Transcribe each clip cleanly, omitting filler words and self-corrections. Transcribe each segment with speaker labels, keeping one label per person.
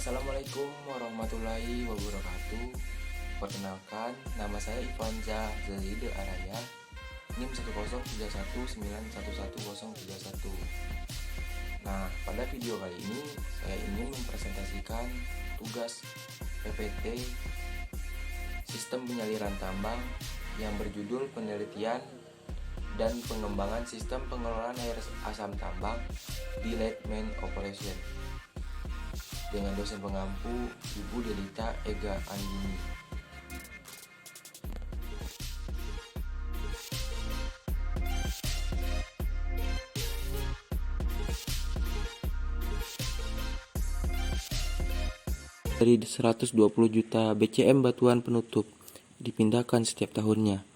Speaker 1: Assalamualaikum warahmatullahi wabarakatuh. Perkenalkan, nama saya Ivanza Zalide Araya, NIM 10319111031. Nah, pada video kali ini saya ingin mempresentasikan tugas PPT Sistem Penyaliran Tambang yang berjudul Penelitian dan Pengembangan Sistem Pengelolaan Air Asam Tambang di Lead Main Operation dengan dosen pengampu Ibu Delita Ega Andini. Dari 120 juta BCM batuan penutup dipindahkan setiap tahunnya.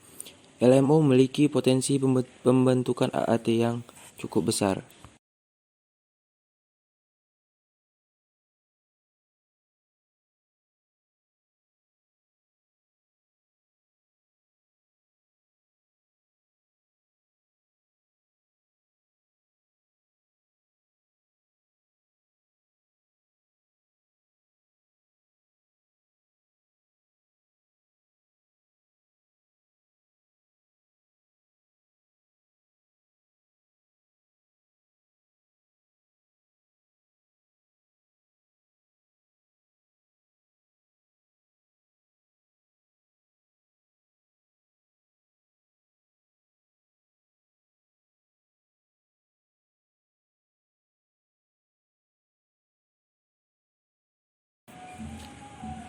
Speaker 1: LMO memiliki potensi pembentukan AAT yang cukup besar.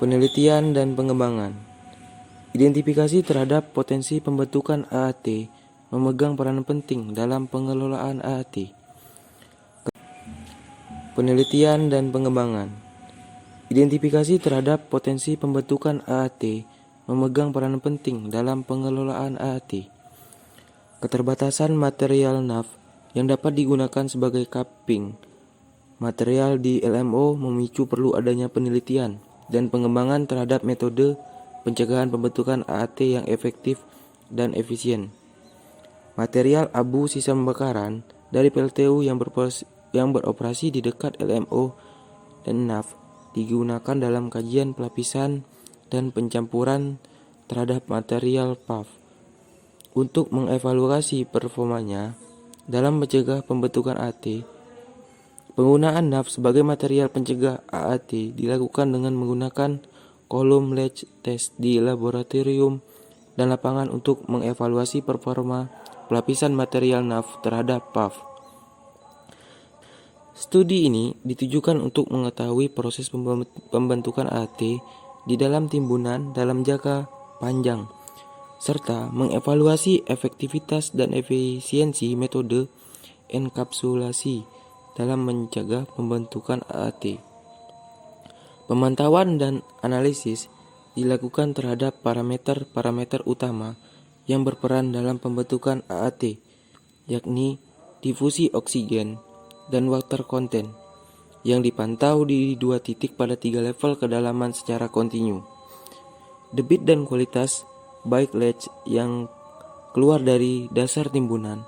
Speaker 1: Penelitian dan pengembangan. Identifikasi terhadap potensi pembentukan AAT memegang peranan penting dalam pengelolaan AAT. Penelitian dan pengembangan. Identifikasi terhadap potensi pembentukan AAT memegang peranan penting dalam pengelolaan AAT. Keterbatasan material NAF yang dapat digunakan sebagai capping material di LMO memicu perlu adanya penelitian dan pengembangan terhadap metode pencegahan pembentukan AAT yang efektif dan efisien. Material abu sisa pembakaran dari PLTU yang beroperasi di dekat LMO dan NAF digunakan dalam kajian pelapisan dan pencampuran terhadap material PAF untuk mengevaluasi performanya dalam mencegah pembentukan AAT. Penggunaan NAF sebagai material pencegah AAT dilakukan dengan menggunakan kolom latch test di laboratorium dan lapangan untuk mengevaluasi performa pelapisan material NAF terhadap PAF. Studi ini ditujukan untuk mengetahui proses pembentukan AAT di dalam timbunan dalam jangka panjang, serta mengevaluasi efektivitas dan efisiensi metode enkapsulasi dalam mencegah pembentukan AAT. Pemantauan dan analisis dilakukan terhadap parameter-parameter utama yang berperan dalam pembentukan AAT, yakni difusi oksigen dan water content, yang dipantau di 2 titik pada 3 level kedalaman secara kontinu. Debit dan kualitas baik latch yang keluar dari dasar timbunan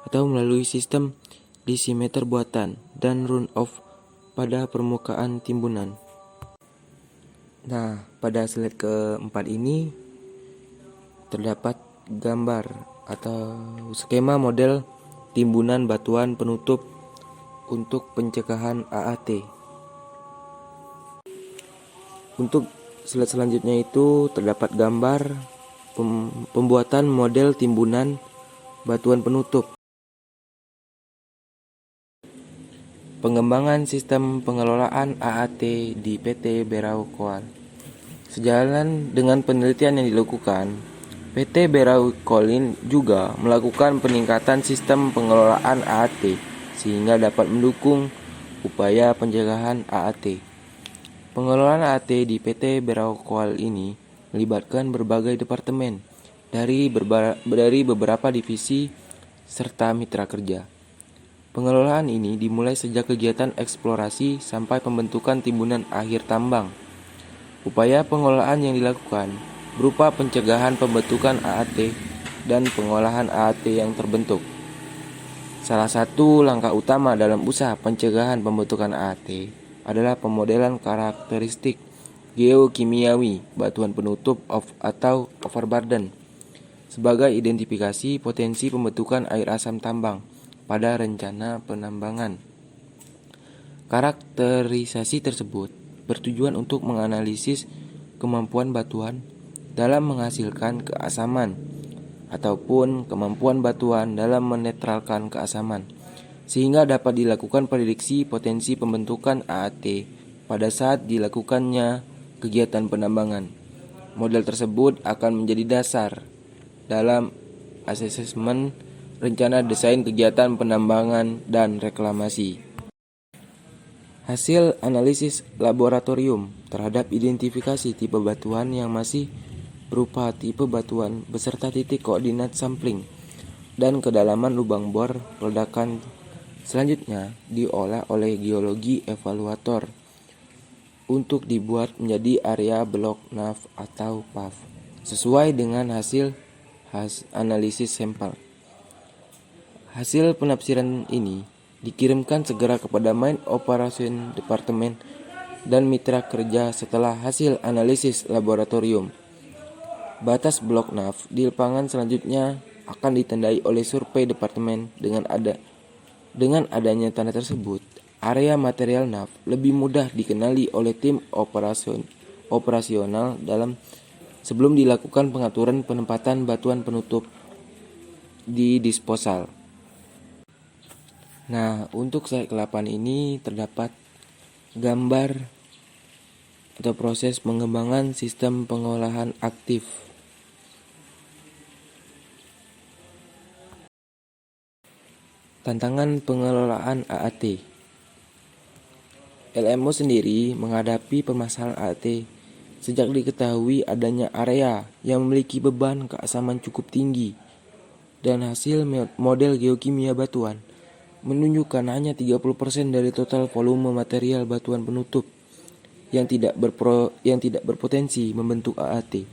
Speaker 1: atau melalui sistem desimeter buatan dan run-off pada permukaan timbunan. Nah, pada slide keempat ini terdapat gambar atau skema model timbunan batuan penutup untuk pencegahan AAT. Untuk slide selanjutnya itu terdapat gambar pembuatan model timbunan batuan penutup. Pengembangan sistem pengelolaan AAT di PT Berau Coal. Sejalan dengan penelitian yang dilakukan, PT Berau Coal juga melakukan peningkatan sistem pengelolaan AAT sehingga dapat mendukung upaya pencegahan AAT. Pengelolaan AAT di PT Berau Coal ini melibatkan berbagai departemen dari beberapa divisi serta mitra kerja. Pengelolaan ini dimulai sejak kegiatan eksplorasi sampai pembentukan timbunan akhir tambang. Upaya pengelolaan yang dilakukan berupa pencegahan pembentukan AAT dan pengolahan AAT yang terbentuk. Salah satu langkah utama dalam usaha pencegahan pembentukan AAT adalah pemodelan karakteristik geokimiawi batuan penutup atau overburden sebagai identifikasi potensi pembentukan air asam tambang pada rencana penambangan. Karakterisasi tersebut bertujuan untuk menganalisis kemampuan batuan dalam menghasilkan keasaman ataupun kemampuan batuan dalam menetralkan keasaman, sehingga dapat dilakukan prediksi potensi pembentukan AAT pada saat dilakukannya kegiatan penambangan. Model tersebut akan menjadi dasar dalam asesmen rencana desain kegiatan penambangan dan reklamasi. Hasil analisis laboratorium terhadap identifikasi tipe batuan yang masih berupa tipe batuan beserta titik koordinat sampling dan kedalaman lubang bor ledakan selanjutnya diolah oleh geologi evaluator untuk dibuat menjadi area block nav atau PAV sesuai dengan hasil analisis sampel. Hasil penafsiran ini dikirimkan segera kepada Main Operation Department dan mitra kerja setelah hasil analisis laboratorium. Batas blok nav di lapangan selanjutnya akan ditandai oleh survei departemen. Dengan adanya tanda tersebut, area material nav lebih mudah dikenali oleh tim operasional sebelum dilakukan pengaturan penempatan batuan penutup di disposal. Nah, untuk slide ke-8 ini terdapat gambar atau proses pengembangan sistem pengolahan aktif. Tantangan pengelolaan AAT. LMO sendiri menghadapi permasalahan AAT sejak diketahui adanya area yang memiliki beban keasaman cukup tinggi dan hasil model geokimia batuan menunjukkan hanya 30% dari total volume material batuan penutup yang tidak berpotensi membentuk AAT.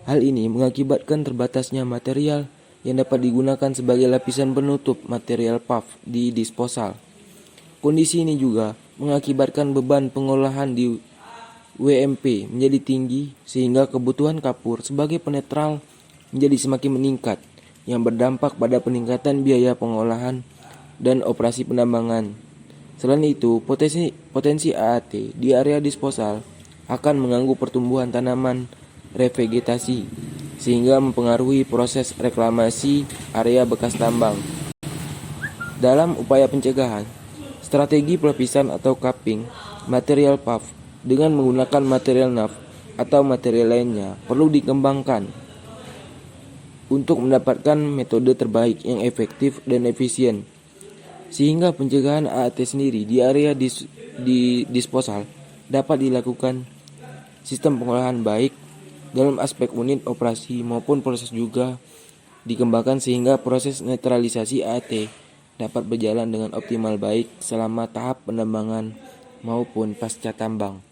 Speaker 1: Hal ini mengakibatkan terbatasnya material yang dapat digunakan sebagai lapisan penutup material PAV di disposal. Kondisi ini juga mengakibatkan beban pengolahan di WMP menjadi tinggi sehingga kebutuhan kapur sebagai penetral menjadi semakin meningkat yang berdampak pada peningkatan biaya pengolahan dan operasi penambangan. Selain itu, potensi AAT di area disposal akan mengganggu pertumbuhan tanaman revegetasi sehingga mempengaruhi proses reklamasi area bekas tambang. Dalam upaya pencegahan, strategi pelapisan atau cupping material PAV dengan menggunakan material NAV atau material lainnya perlu dikembangkan untuk mendapatkan metode terbaik yang efektif dan efisien, sehingga pencegahan AAT sendiri di area disposal dapat dilakukan sistem pengolahan baik dalam aspek unit operasi maupun proses juga dikembangkan sehingga proses netralisasi AAT dapat berjalan dengan optimal baik selama tahap penambangan maupun pasca tambang.